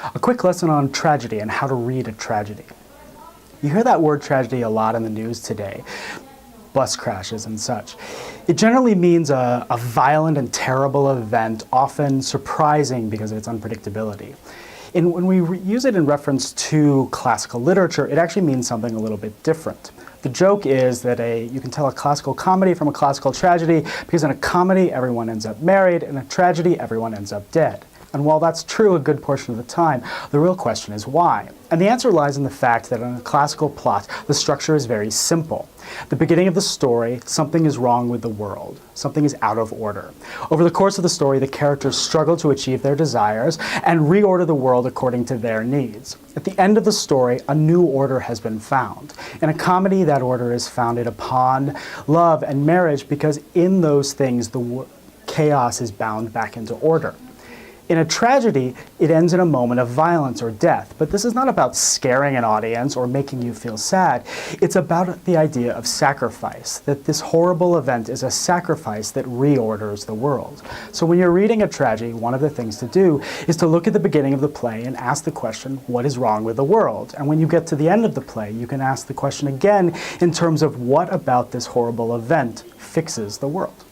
A quick lesson on tragedy and how to read a tragedy. You hear that word tragedy a lot in the news today, bus crashes and such. It generally means a violent and terrible event, often surprising because of its unpredictability. And when we use it in reference to classical literature, it actually means something a little bit different. The joke is that you can tell a classical comedy from a classical tragedy because in a comedy, everyone ends up married, and in a tragedy, everyone ends up dead. And while that's true a good portion of the time, the real question is why. And the answer lies in the fact that in a classical plot, the structure is very simple. The beginning of the story, something is wrong with the world. Something is out of order. Over the course of the story, the characters struggle to achieve their desires and reorder the world according to their needs. At the end of the story, a new order has been found. In a comedy, that order is founded upon love and marriage because in those things, the chaos is bound back into order. In a tragedy, it ends in a moment of violence or death, but this is not about scaring an audience or making you feel sad. It's about the idea of sacrifice, that this horrible event is a sacrifice that reorders the world. So when you're reading a tragedy, one of the things to do is to look at the beginning of the play and ask the question, what is wrong with the world? And when you get to the end of the play, you can ask the question again in terms of what about this horrible event fixes the world.